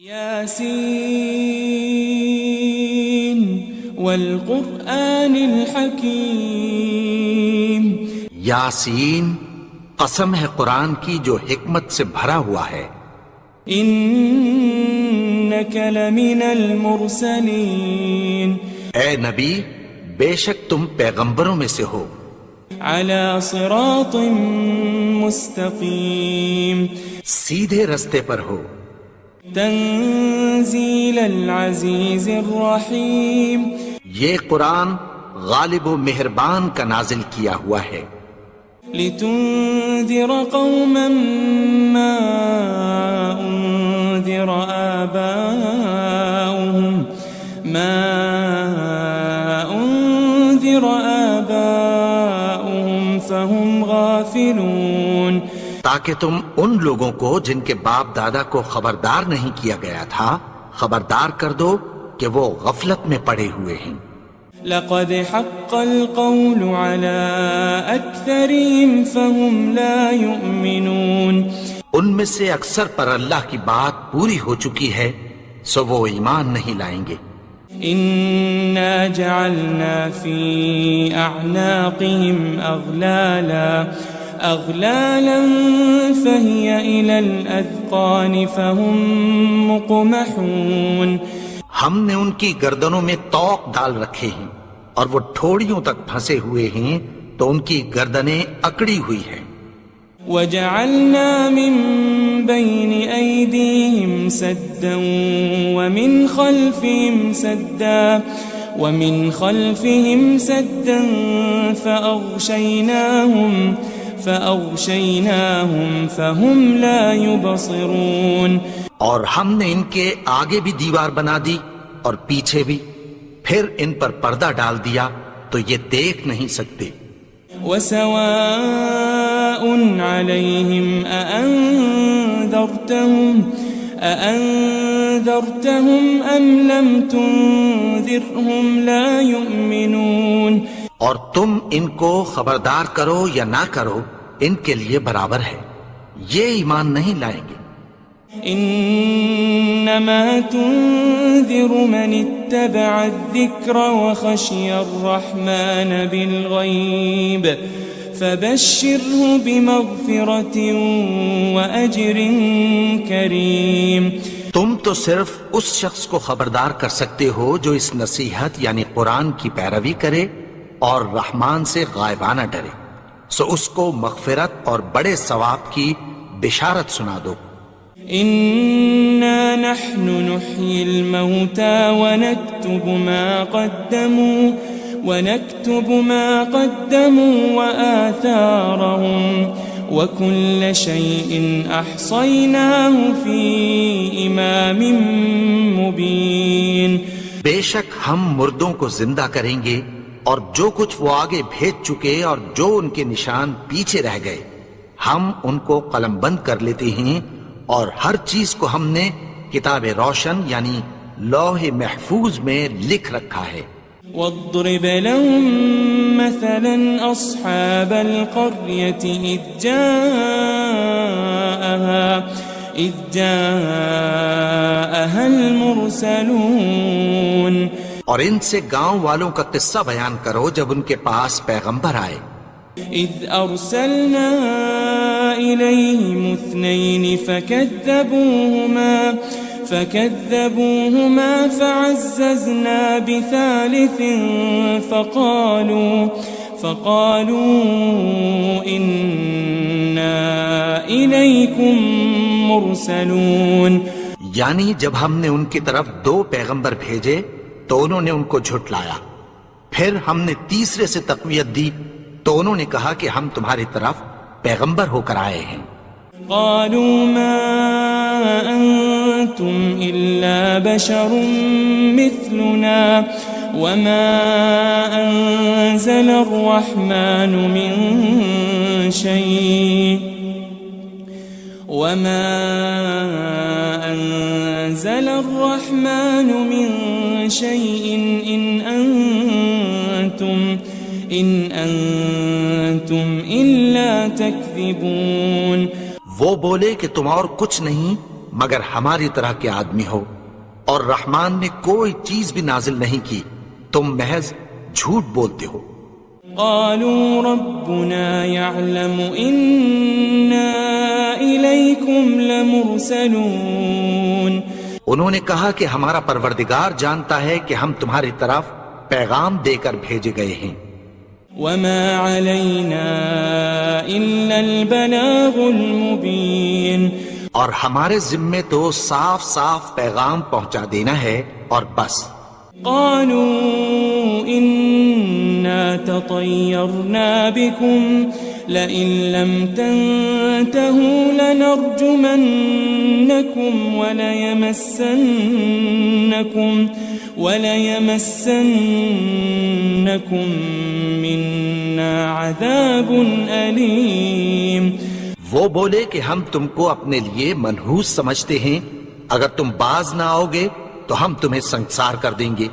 یاسین والقرآن الحکیم، یاسین قسم ہے قرآن کی جو حکمت سے بھرا ہوا ہے۔ انک لمن المرسلین، اے نبی بے شک تم پیغمبروں میں سے ہو۔ علی صراط مستقیم، سیدھے رستے پر ہو۔ تنزیل العزیز الرحیم، یہ قرآن غالب و مہربان کا نازل کیا ہوا ہے۔ لتنذر قوما ما انذر آباؤهم فهم غافلون، تاکہ تم ان لوگوں کو جن کے باپ دادا کو خبردار نہیں کیا گیا تھا خبردار کر دو کہ وہ غفلت میں پڑے ہوئے ہیں۔ لقد حق القول على اکثرهم فهم لا يؤمنون، ان میں سے اکثر پر اللہ کی بات پوری ہو چکی ہے سو وہ ایمان نہیں لائیں گے۔ انا جعلنا في اعناقهم اغلالا فهي الى الاذقان فهم مقمحون، ہم نے ان کی گردنوں میں طوق ڈال رکھے ہیں اور وہ ٹھوڑیوں تک پھنسے ہوئے ہیں تو ان کی گردنیں اکڑی ہوئی ہیں۔ وجعلنا من بين أيديهم سدا ومن خلفهم سدا فأغشيناهم فهم لا يبصرون، اور ہم نے ان کے آگے بھی دیوار بنا دی اور پیچھے بھی، پھر ان پر پردہ ڈال دیا تو یہ دیکھ نہیں سکتے۔ وسواء عليهم أأنذرتهم أم لم تنذرهم لا يؤمنون، اور تم ان کو خبردار کرو یا نہ کرو ان کے لیے برابر ہے، یہ ایمان نہیں لائیں گے۔ انما تنذر من اتبع الذکر وخشی الرحمن بالغیب فبشره بمغفرة وأجر کریم، تم تو صرف اس شخص کو خبردار کر سکتے ہو جو اس نصیحت یعنی قرآن کی پیروی کرے اور رحمان سے غائبانہ ڈرے، سو اس کو مغفرت اور بڑے ثواب کی بشارت سنا دو۔ إنا نحن نحيي الموتى ونكتب ما قدموا وآثارهم وكل شيء أحصيناه في إمام مبين، بے شک ہم مردوں کو زندہ کریں گے اور جو کچھ وہ آگے بھیج چکے اور جو ان کے نشان پیچھے رہ گئے ہم ان کو قلم بند کر لیتے ہیں، اور ہر چیز کو ہم نے کتاب روشن یعنی لوح محفوظ میں لکھ رکھا ہے۔ واضرب لهم مثلا أصحاب القرية إذ جاءها المرسلون، اور ان سے گاؤں والوں کا قصہ بیان کرو جب ان کے پاس پیغمبر آئے۔ إذ أرسلنا إليهم 2 فكذبوهما فعززنا بثالث فقالوا إنا إليكم مرسلون، یعنی جب ہم نے ان کی طرف 2 پیغمبر بھیجے تو انہوں نے ان کو جھٹلایا، پھر ہم نے تیسرے سے تقویت دی تو انہوں نے کہا کہ ہم تمہاری طرف پیغمبر ہو کر آئے ہیں۔ قالوا ما أنتم إلا بشر مثلنا وما أنزل الرحمن من شيء إن أنتم إلا تكذبون، وہ بولے کہ تم اور کچھ نہیں مگر ہماری طرح کے آدمی ہو، اور رحمان نے کوئی چیز بھی نازل نہیں کی، تم محض جھوٹ بولتے ہو۔ قالوا ربنا يعلم إنا إليكم لمرسلون، انہوں نے کہا کہ ہمارا پروردگار جانتا ہے کہ ہم تمہاری طرف پیغام دے کر بھیجے گئے ہیں۔ وما علينا إلا البلاغ المبين، اور ہمارے ذمے تو صاف صاف پیغام پہنچا دینا ہے اور بس۔ قالوا إنا تطيرنا بكم لئن لم تنتهوا لنرجمنكم وليمسنكم منا عذاب أليم۔ وہ بولے کہ ہم تم کو اپنے لیے منحوس سمجھتے ہیں، اگر تم باز نہ آؤ گے تو ہم تمہیں سنسار کر دیں گے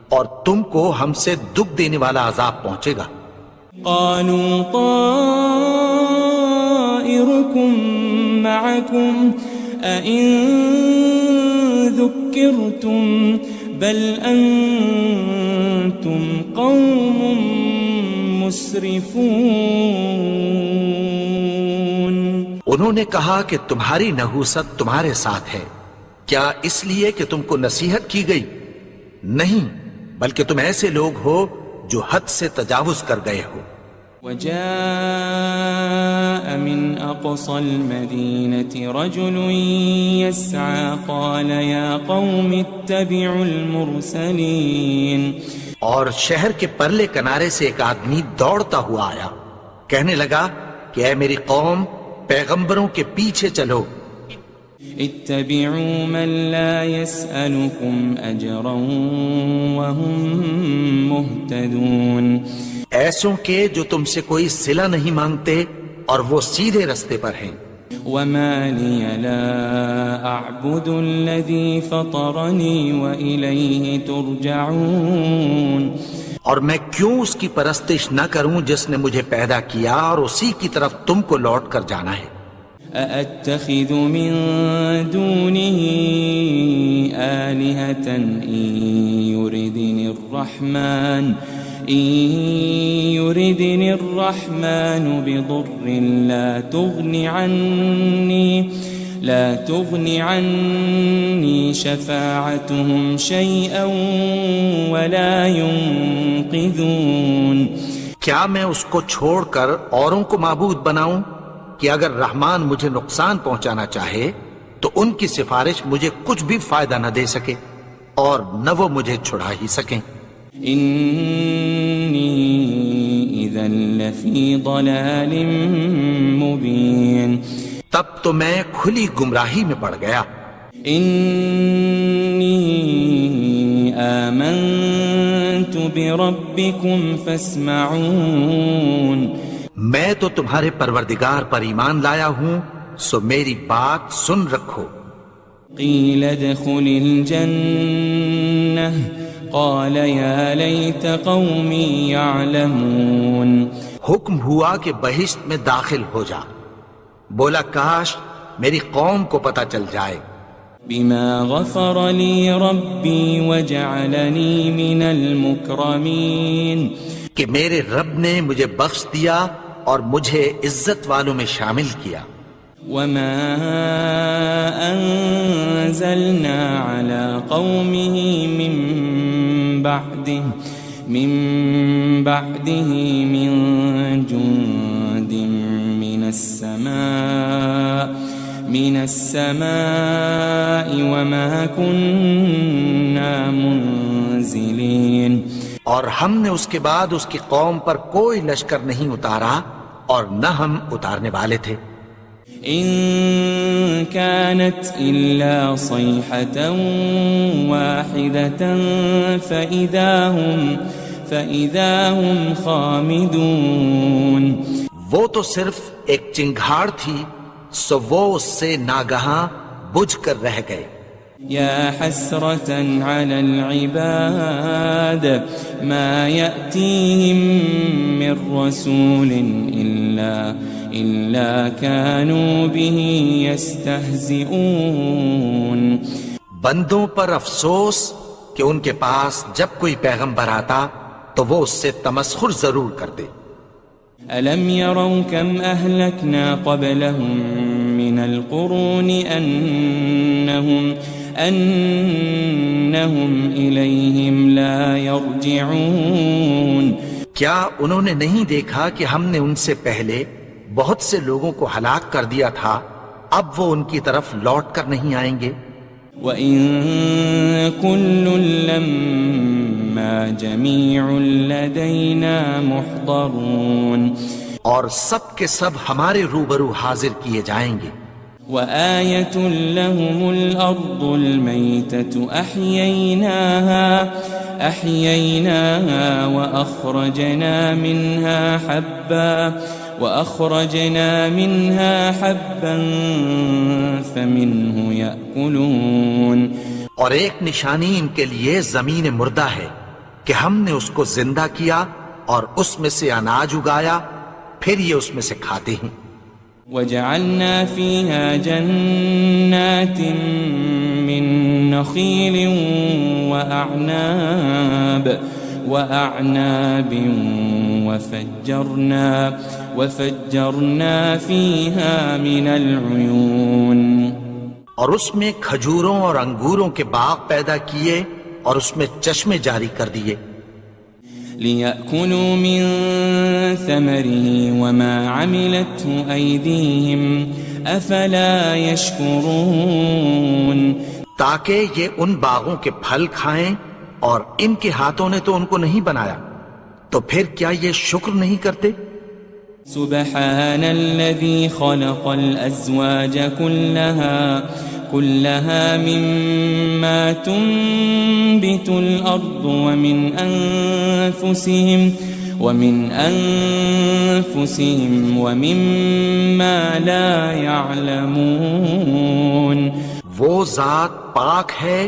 اور تم کو ہم سے دکھ دینے والا عذاب پہنچے گا۔ قالوا طائركم معكم أئن ذكرتم بل أنتم قوم مسرفون۔ انہوں نے کہا کہ تمہاری نحوست تمہارے ساتھ ہے، کیا اس لیے کہ تم کو نصیحت کی گئی؟ نہیں، بلکہ تم ایسے لوگ ہو جو حد سے تجاوز کر گئے ہو۔ وجاء من أقصى المدينة رجل يسعى قال يا قوم اتبعوا المرسلين۔ اور شہر کے پرلے کنارے سے ایک آدمی دوڑتا ہوا آیا، کہنے لگا کہ اے میری قوم، پیغمبروں کے پیچھے چلو۔ اتبعوا من لا يسألكم أجرا وهم مهتدون، ایسوں کے جو تم سے کوئی صلہ نہیں مانگتے اور وہ سیدھے رستے پر ہیں۔ وما لي لا أعبد الذي فطرني وإليه ترجعون، اور میں کیوں اس کی پرستش نہ کروں جس نے مجھے پیدا کیا اور اسی کی طرف تم کو لوٹ کر جانا ہے۔ أأتخذ من دونه آلهة إن يردني الرحمن بضر لا تغن عني شفاعتهم شيئا ولا ينقذون۔ کیا میں اس کو چھوڑ کر اوروں کو معبود بناؤں کہ اگر رحمان مجھے نقصان پہنچانا چاہے تو ان کی سفارش مجھے کچھ بھی فائدہ نہ دے سکے اور نہ وہ مجھے چھڑا ہی سکیں۔ إني إذا لفي ضلال مبين، تب تو میں کھلی گمراہی میں پڑ گیا۔ إني آمنت بربكم فاسمعون، میں تو تمہارے پروردگار پر ایمان لایا ہوں، سو میری بات سن رکھو۔ قيل ادخل الجنة قال يا ليت قومي يعلمون، حکم ہوا کہ بہشت میں داخل ہو جا، بولا کاش میری قوم کو پتہ چل جائے۔ بما غفر لي ربي وجعلني من المكرمين، کہ میرے رب نے مجھے بخش دیا اور مجھے عزت والوں میں شامل کیا۔ وما أنزلنا على قومه من بعده من جند من السماء وما كنا منزلين، اور ہم نے اس کے بعد اس کی قوم پر کوئی لشکر نہیں اتارا اور نہ ہم اتارنے والے تھے۔ إن كانت إلا صيحة واحدة فإذا هم خامدون، وہ تو صرف ایک چنگھاڑ تھی، سو وہ اس سے ناگہاں بجھ کر رہ گئے۔ يا حسرة على العباد ما يأتيهم من رسول إلا كانوا به يستهزئون بندوں پر افسوس کہ ان کے پاس جب کوئی پیغمبر آتا تو وہ اس سے تمسخر ضرور کرتے۔ ألم يروا كم أهلكنا قبلهم من القرون أنهم إليهم لا يرجعون کیا انہوں نے نہیں دیکھا کہ ہم نے ان سے پہلے بہت سے لوگوں کو ہلاک کر دیا تھا، اب وہ ان کی طرف لوٹ کر نہیں آئیں گے؟ وَإِن كُلٌّ لَمَّا جَمِيعٌ لَدَيْنَا مُحْضَرُونَ اور سب کے سب ہمارے روبرو حاضر کیے جائیں گے۔ وَآيَةٌ لَهُمُ الْأَرْضُ الْمَيْتَةُ أَحْيَيْنَاهَا وَأَخْرَجْنَا مِنْهَا حَبًّا فَمِنْهُ يَأْكُلُونَ اور ایک نشانی ان کے لیے زمین مردہ ہے کہ ہم نے اس کو زندہ کیا اور اس میں سے اناج اگایا، پھر یہ اس میں سے کھاتے ہیں۔ وَجَعَلْنَا فِيهَا جَنَّاتٍ مِّن نَخِيلٍ وَأَعْنَابٍ وَفَجَّرْنَا فِيهَا مِنَ الْعُيُونِ اور اس میں کھجوروں اور انگوروں کے باغ پیدا کیے اور اس میں چشمے جاری کر دیے۔ لِيَأْكُلُوا مِن ثَمَرِهِ وَمَا عَمِلَتْهُ أَيْدِيهِمْ أَفَلَا يَشْكُرُونَ تاکہ یہ ان باغوں کے پھل کھائیں، اور ان کے ہاتھوں نے تو ان کو نہیں بنایا، تو پھر کیا یہ شکر نہیں کرتے؟ سبحان الذي خلق الأزواج كلها مما تنبت الأرض ومن أنفسهم ومما لا يعلمون وہ ذات پاک ہے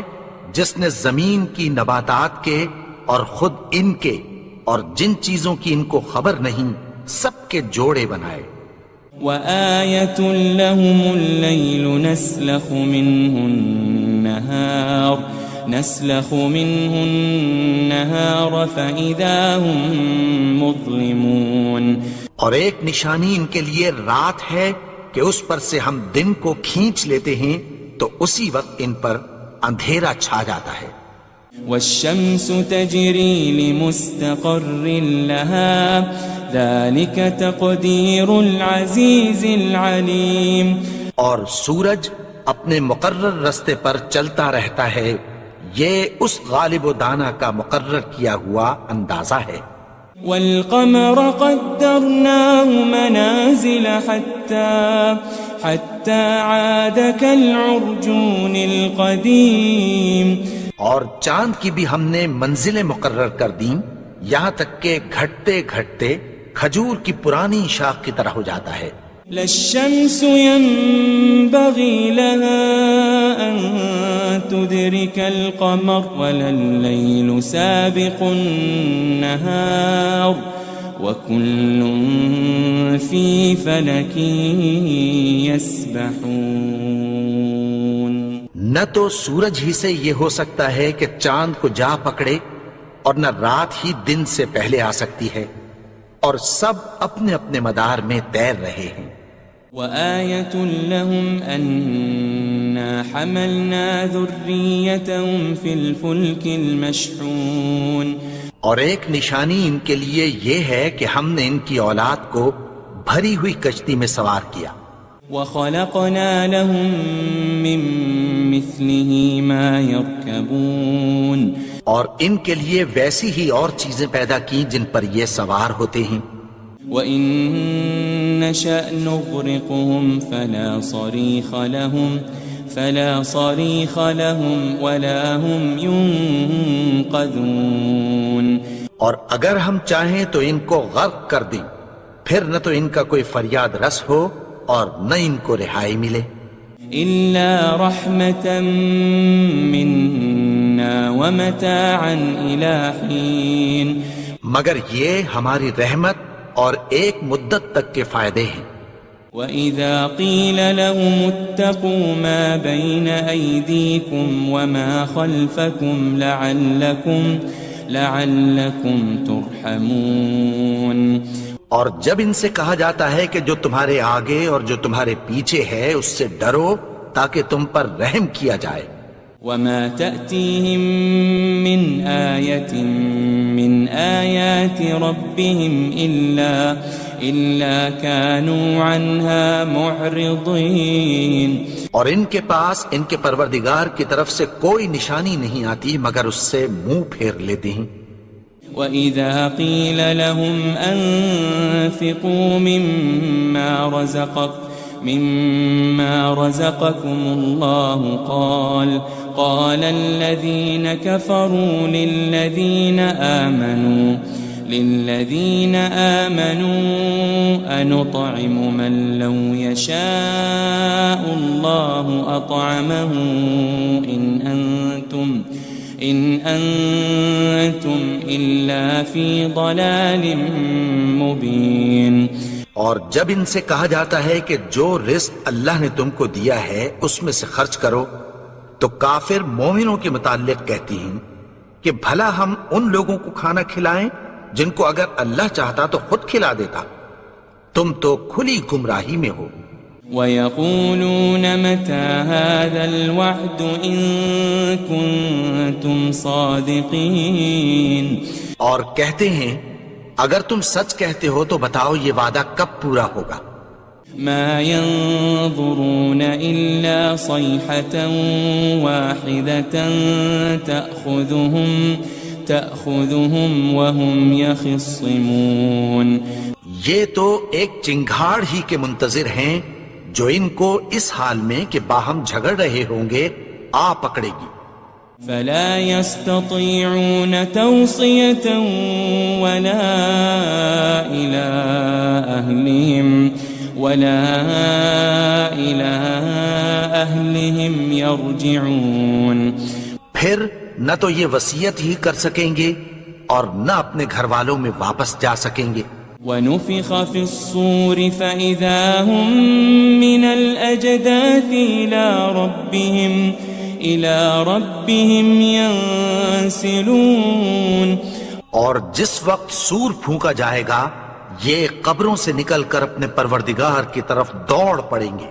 جس نے زمین کی نباتات کے اور خود ان کے اور جن چیزوں کی ان کو خبر نہیں سب کے جوڑے بنائے۔ وَآيَةٌ لَهُمُ اللَّيْلُ نَسْلَخُ مِنْهُ النَّهَارَ فَإِذَا هُمْ مُظْلِمُونَ اور ایک نشانی ان کے لیے رات ہے کہ اس پر سے ہم دن کو کھینچ لیتے ہیں تو اسی وقت ان پر اندھیرا چھا جاتا ہے۔ وَالشَّمْسُ تَجْرِي لِمُسْتَقَرٍّ لَهَا ذَلِكَ تَقْدِيرُ الْعَزِيزِ الْعَلِيمِ اور سورج اپنے مقرر رستے پر چلتا رہتا ہے، یہ اس غالب و دانا کا مقرر کیا ہوا اندازہ ہے۔ وَالْقَمَرَ قَدَّرْنَاهُ مَنَازِلَ حَتَّى عَادَ كَالْعُرْجُونِ الْقَدِيمِ اور چاند کی بھی ہم نے منزلیں مقرر کر دیں، یہاں تک کہ گھٹتے گھٹتے کھجور کی پرانی شاخ کی طرح ہو جاتا ہے۔ لَلشَّمْسُ يَنبَغِي لَهَا أَن تُدْرِكَ الْقَمَرَ وَلَلَّيْلُ سَابِقُ النَّهَارِ وَكُلٌّ فِي فَلَكٍ يَسْبَحُونَ نہ تو سورج ہی سے یہ ہو سکتا ہے کہ چاند کو جا پکڑے، اور نہ رات ہی دن سے پہلے آ سکتی ہے، اور سب اپنے اپنے مدار میں تیر رہے ہیں۔ وَآيَةٌ لَهُمْ أَنَّا حَمَلْنَا ذُرِّيَّتَهُمْ فِي الْفُلْكِ الْمَشْحُونِ اور ایک نشانی ان کے لیے یہ ہے کہ ہم نے ان کی اولاد کو بھری ہوئی کشتی میں سوار کیا۔ وَخَلَقْنَا لَهُم مِّن مِّثْلِهِ مَا يَرْكَبُونَ اور ان کے لیے ویسی ہی اور چیزیں پیدا کی جن پر یہ سوار ہوتے ہیں۔ وَإِن نَّشَأْ نُغْرِقْهُمْ فَلَا صَرِيخَ لَهُمْ وَلَا هُمْ يُنقَذُونَ اور اگر ہم چاہیں تو ان کو غرق کر دیں، پھر نہ تو ان کا کوئی فریاد رس ہو اور نہ ان کو رہائی ملے۔ إِلَّا رَحْمَةً مِّنَّا وَمَتَاعًا إِلَىٰ حِينٍ مگر یہ ہماری رحمت اور ایک مدت تک کے فائدے ہیں۔ وَإِذَا قِيلَ لَهُمُ اتَّقُوا مَا بَيْنَ أَيْدِيكُمْ وَمَا خَلْفَكُمْ لَعَلَّكُمْ تُرْحَمُونَ اور جب ان سے کہا جاتا ہے کہ جو تمہارے آگے اور جو تمہارے پیچھے ہے اس سے ڈرو تاکہ تم پر رحم کیا جائے. وَمَا تَأْتِيهِم مِّنْ آيَةٍ مِّنْ آيَاتِ رَبِّهِمْ إِلَّا كَانُوا عَنْهَا مُعْرِضِينَ. اور ان کے پاس ان کے پروردگار کی طرف سے کوئی نشانی نہیں آتی مگر اس سے منہ پھیر لیتے ہیں. وَإِذَا قِيلَ لَهُمْ أَنفِقُوا مِمَّا رَزَقَكُمُ اللَّهُ قَالَ الَّذِينَ كَفَرُوا لِلَّذِينَ آمَنُوا أَنُطْعِمُ مَن لَّوْ يَشَاءُ اللَّهُ أَطْعَمَهُ إِنْ أَنْتُمْ إِلَّا فِي ضَلَالٍ مُبِينٍ. اور جب ان سے کہا جاتا ہے کہ جو رزق اللہ نے تم کو دیا ہے اس میں سے خرچ کرو تو کافر مومنوں کے متعلق کہتی ہیں کہ بھلا ہم ان لوگوں کو کھانا کھلائیں جن کو اگر اللہ چاہتا تو خود کھلا دیتا. تم تو کھلی گمراہی میں ہو. وَيَقُولُونَ مَتَى هَذَا الْوَعْدُ إِن كُنتُمْ صَادِقِينَ. اور کہتے ہیں اگر تم سچ کہتے ہو تو بتاؤ یہ وعدہ کب پورا ہوگا. مَا يَنظُرُونَ إِلَّا صَيْحَةً وَاحِدَةً تَأْخُذُهُمْ وَهُمْ يَخِصِّمُونَ. یہ تو ایک چنگھاڑ ہی کے منتظر ہیں جو ان کو اس حال میں کہ باہم جھگڑ رہے ہوں گے آ پکڑے گی. فَلَا يَسْتَطِيعُونَ تَوْصِيَةً وَلَا إِلَىٰ أَهْلِهِمْ يَرْجِعُونَ. پھر نہ تو یہ وصیت ہی کر سکیں گے اور نہ اپنے گھر والوں میں واپس جا سکیں گے. وَنُفِخَ فِي الصُّورِ فَإِذَا هُم مِّنَ الْأَجْدَاثِ إِلَىٰ رَبِّهِمْ يَنسِلُونَ. اور جس وقت سور پھونکا جائے گا یہ قبروں سے نکل کر اپنے پروردگار کی طرف دوڑ پڑیں گے.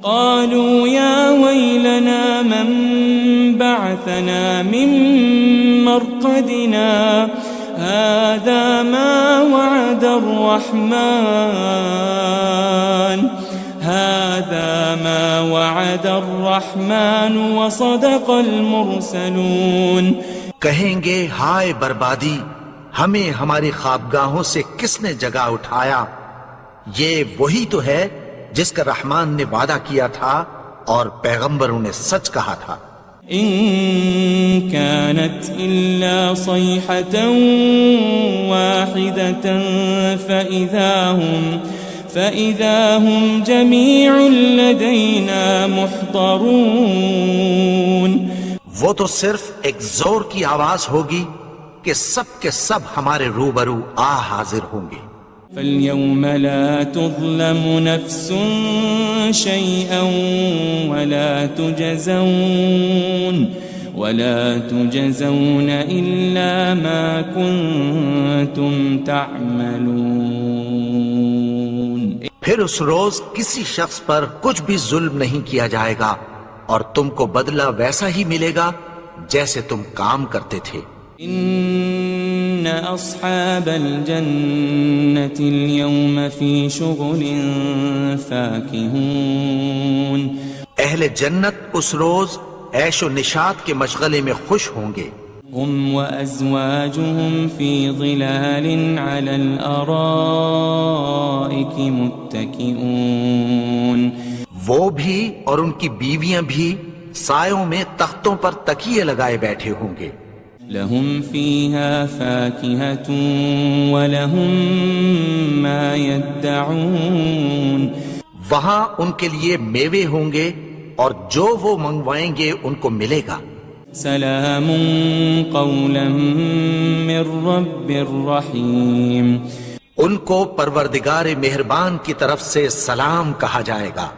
قالوا يا ويلنا من بعثنا من مرقدنا هذا ما وعد الرحمن وصدق المرسلون. کہیں گے ہائے بربادی، ہمیں ہماری خوابگاہوں سے کس نے جگا اٹھایا. یہ وہی تو ہے جس کا رحمان نے وعدہ کیا تھا اور پیغمبروں نے سچ کہا تھا. ان كانت الا صيحة واحدة فإذا هم جميع لدينا محضرون. وہ تو صرف ایک زور کی آواز ہوگی کہ سب کے سب ہمارے روبرو حاضر ہوں گے. فَالْيَوْمَ لَا تُظْلَمُ نَفْسٌ شَيْئًا وَلَا تُجَزَوْنَ إِلَّا مَا كُنتُمْ تَعْمَلُونَ. پھر اس روز کسی شخص پر کچھ بھی ظلم نہیں کیا جائے گا اور تم کو بدلہ ویسا ہی ملے گا جیسے تم کام کرتے تھے. ان اصحاب الجنة اليوم في شغل فاكهون. اہل جنت اس روز عیش و نشاط کے مشغلے میں خوش ہوں گے. هم وازواجهم في ظلال على الارائك متكئون. وہ بھی اور ان کی بیویاں بھی سایوں میں تختوں پر تکیے لگائے بیٹھے ہوں گے. لهم فيها فاكهة ولهم ما يدعون. وہاں ان کے لیے میوے ہوں گے اور جو وہ منگوائیں گے ان کو ملے گا. سلام قولا من رب الرحیم. ان کو پروردگار مہربان کی طرف سے سلام کہا جائے گا.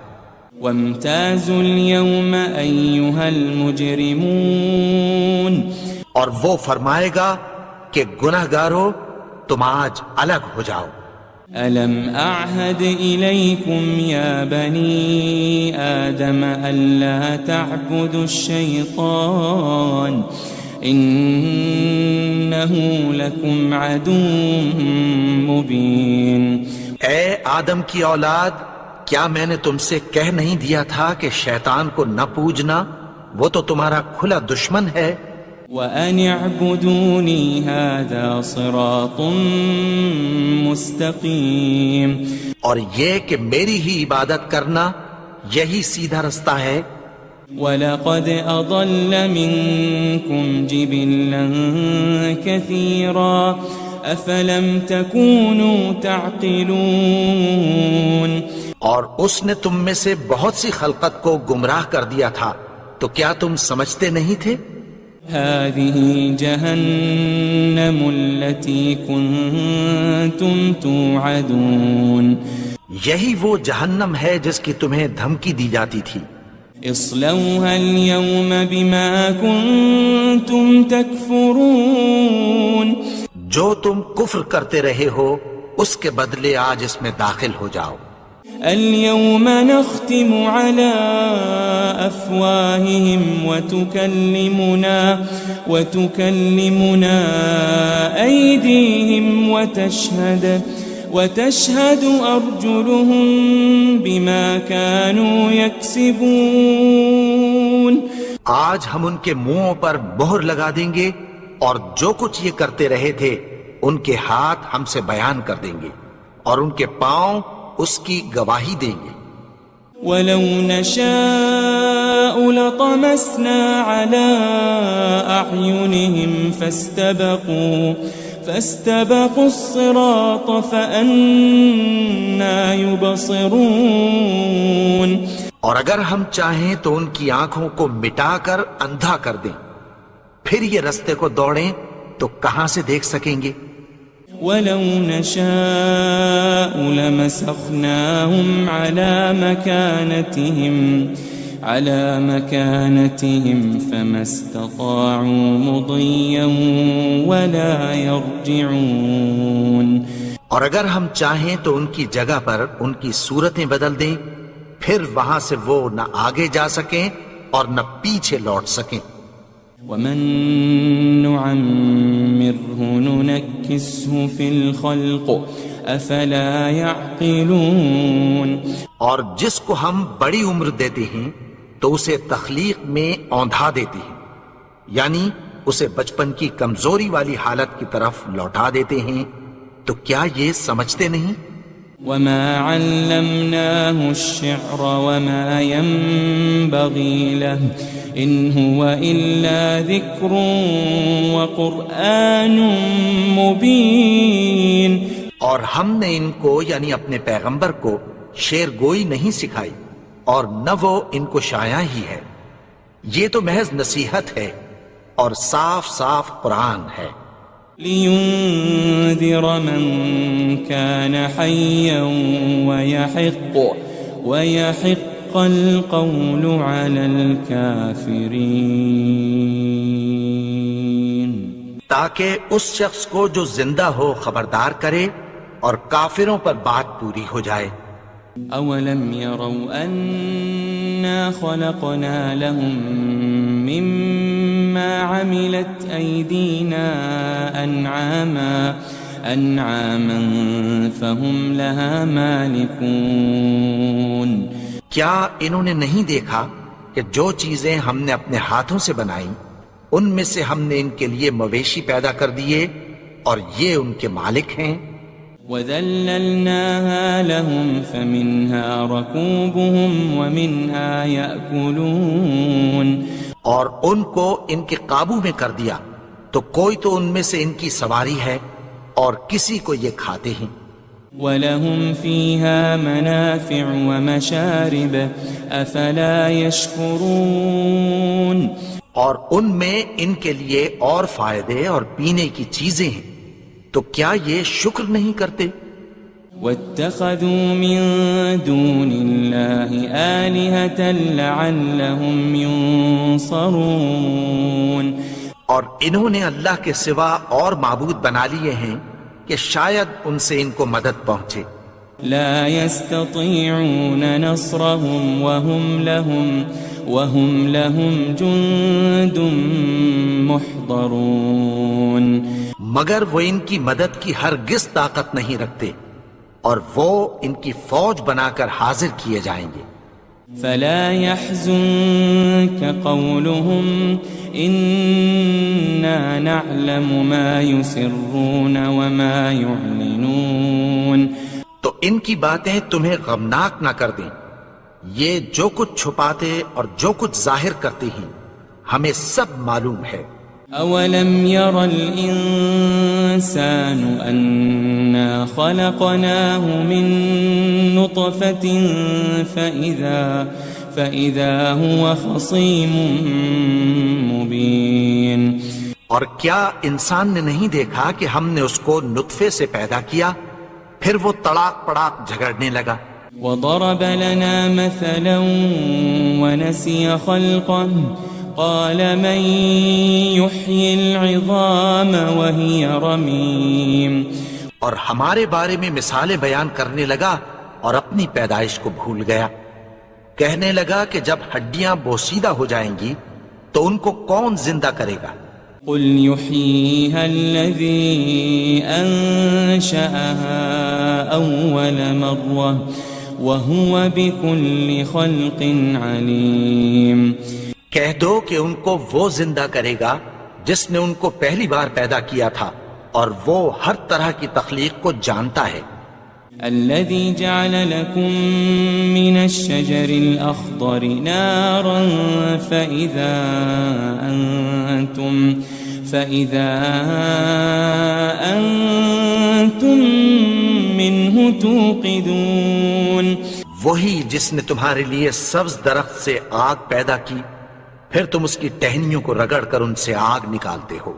وامتازوا اليوم أيها المجرمون اور وہ فرمائے گا کہ گنہگارو تم آج الگ ہو جاؤ. ألم أعهد إليكم يا بني آدم ألا تعبدوا الشيطان إنه لكم عدو مبين. اے آدم کی اولاد، کیا میں نے تم سے کہہ نہیں دیا تھا کہ شیطان کو نہ پوجنا، وہ تو تمہارا کھلا دشمن ہے. وَأَنِ اعْبُدُونِي هَذَا صِرَاطٌ مُسْتَقِيمٌ. اور یہ کہ میری ہی عبادت کرنا یہی سیدھا رستہ ہے. وَلَقَدْ أَضَلَّ مِنْكُمْ جِبِلًّا كَثِيرًا أَفَلَمْ تَكُونُوا تَعْقِلُونَ. اور اس نے تم میں سے بہت سی خلقت کو گمراہ کر دیا تھا، تو کیا تم سمجھتے نہیں تھے؟ هذه جهنم التي كنتم توعدون. یہی وہ جہنم ہے جس کی تمہیں دھمکی دی جاتی تھی. اصلوها اليوم بما كنتم تكفرون. جو تم کفر کرتے رہے ہو اس کے بدلے آج اس میں داخل ہو جاؤ. اليوم نختم على أفواههم وتكلمنا أيديهم وتشهد أرجلهم بما كانوا يكسبون. آج ہم ان کے منہوں پر مہر لگا دیں گے اور جو کچھ یہ کرتے رہے تھے ان کے ہاتھ ہم سے بیان کر دیں گے اور ان کے پاؤں اس کی گواہی دیں گے. وَلَوْ نَشَاءُ لَطَمَسْنَا عَلَىٰ أَعْيُنِهِمْ فَاسْتَبَقُوا الصِّرَاطَ فَأَنَّىٰ يُبْصِرُونَ. اور اگر ہم چاہیں تو ان کی آنکھوں کو مٹا کر اندھا کر دیں، پھر یہ رستے کو دوڑیں تو کہاں سے دیکھ سکیں گے. وَلَوْ نَشَاءُ لَمَسَخْنَاهُمْ عَلَى مَكَانَتِهِمْ فَمَا اسْتَطَاعُوا مُضِيًّا وَلَا يَرْجِعُونَ. اور اگر ہم چاہیں تو ان کی جگہ پر ان کی صورتیں بدل دیں، پھر وہاں سے وہ نہ آگے جا سکیں اور نہ پیچھے لوٹ سکیں. وَمَن نُعَمِّرْهُ نُنَكِّسْهُ فِي الْخَلْقِ أَفَلَا يَعْقِلُونَ. اور جس کو ہم بڑی عمر دیتے ہیں تو اسے تخلیق میں اوندھا دیتے ہیں، یعنی اسے بچپن کی کمزوری والی حالت کی طرف لوٹا دیتے ہیں. تو کیا یہ سمجھتے نہیں؟ وَمَا عَلَّمْنَاهُ الشِّعْرَ وَمَا يَنبَغِي لَهُ إِنْ هُوَ إِلَّا ذِكْرٌ وَقُرْآنٌ مُبِينٌ. اور ہم نے ان کو یعنی اپنے پیغمبر کو شعر گوئی نہیں سکھائی اور نہ وہ ان کو شایع ہی ہے، یہ تو محض نصیحت ہے اور صاف صاف قرآن ہے. لِيُنذِرَ مَن كَانَ حَيًّا وَيَحِقَّ الْقَوْلُ عَلَى الْكَافِرِينَ. تاکہ اس شخص کو جو زندہ ہو خبردار کرے اور کافروں پر بات پوری ہو جائے. أَوَلَمْ يَرَوْا أَنَّا خَلَقْنَا لَهُم مِّمَّا عَمِلَتْ أَيْدِينَا أَنْعَامًا فَهُمْ لَهَا مَالِكُونَ. کیا انہوں نے نہیں دیکھا کہ جو چیزیں ہم نے اپنے ہاتھوں سے بنائیں ان میں سے ہم نے ان کے لیے مویشی پیدا کر دیے اور یہ ان کے مالک ہیں. وَذَلَّلْنَاهَا لَهُمْ فَمِنْهَا رَكُوبُهُمْ وَمِنْهَا يَأْكُلُونَ. اور ان کو ان کے قابو میں کر دیا تو کوئی تو ان میں سے ان کی سواری ہے اور کسی کو یہ کھاتے ہیں. وَلَهُمْ فِيهَا مَنَافِعُ وَمَشَارِبُ أَفَلَا يَشْكُرُونَ. اور ان میں ان کے لیے اور فائدے اور پینے کی چیزیں ہیں، تو کیا یہ شکر نہیں کرتے؟ واتخذوا من دون الله آلهة لعلهم ينصرون اور انہوں نے اللہ کے سوا اور معبود بنا لیے ہیں کہ شاید ان سے ان کو مدد پہنچے. لا يستطيعون نصرهم وهم لهم جند محضرون مگر وہ ان کی مدد کی ہرگز طاقت نہیں رکھتے اور وہ ان کی فوج بنا کر حاضر کیے جائیں گے. فلا يحزنك قولهم إنا نعلم ما يسرون وما يعلنون تو ان کی باتیں تمہیں غمناک نہ کر دیں. یہ جو کچھ چھپاتے اور جو کچھ ظاہر کرتے ہیں ہمیں سب معلوم ہے. أولم ير الإنسان أنا خلقناه من نطفة فإذا هو خصيم مبين اور کیا انسان نے نہیں دیکھا کہ ہم نے اس کو نطفے سے پیدا کیا پھر وہ تڑاک پڑاک جھگڑنے لگا. وضرب لنا مثلا ونسي خلقه قال من يحيي العظام وهي رميم اور ہمارے بارے میں مثالیں بیان کرنے لگا اور اپنی پیدائش کو بھول گیا. کہنے لگا کہ جب ہڈیاں بوسیدہ ہو جائیں گی تو ان کو کون زندہ کرے گا. قل يحييها الذي أنشأها أول مرة وهو بكل خلق عليم کہہ دو کہ ان کو وہ زندہ کرے گا جس نے ان کو پہلی بار پیدا کیا تھا اور وہ ہر طرح کی تخلیق کو جانتا ہے. الذي جعل لكم من الشجر الأخضر نارا فإذا أنتم منه توقدون وہی جس نے تمہارے لیے سبز درخت سے آگ پیدا کی پھر تم اس کی ٹہنیوں کو رگڑ کر ان سے آگ نکالتے ہو.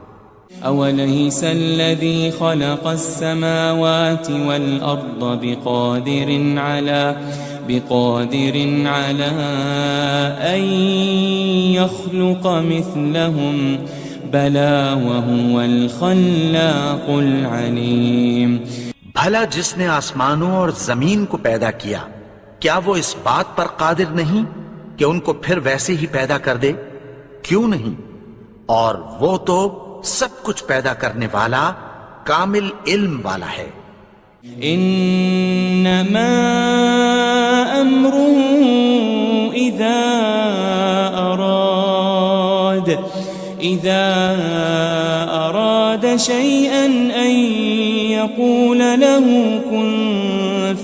أوليس الذي خلق السماوات والأرض بقادر على أن يخلق مثلهم بلى وهو الخلاق العليم بھلا جس نے آسمانوں اور زمین کو پیدا کیا کیا وہ اس بات پر قادر نہیں کہ ان کو پھر ویسے ہی پیدا کر دے؟ کیوں نہیں؟ اور وہ تو سب کچھ پیدا کرنے والا کامل علم والا ہے. انما امره اذا اراد شيئا ان يقول له كن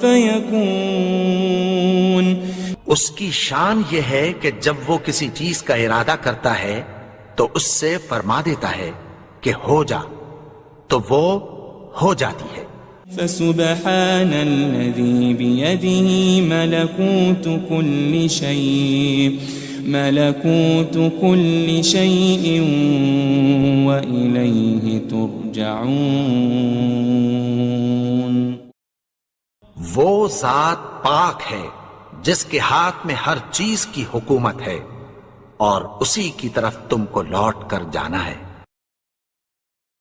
فيكون اس کی شان یہ ہے کہ جب وہ کسی چیز کا ارادہ کرتا ہے تو اس سے فرما دیتا ہے کہ ہو جا تو وہ ہو جاتی ہے. فسبحان الذي بيده ملكوت كل شيء وإليه ترجعون وہ ذات پاک ہے جس کے ہاتھ میں ہر چیز کی حکومت ہے اور اسی کی طرف تم کو لوٹ کر جانا ہے.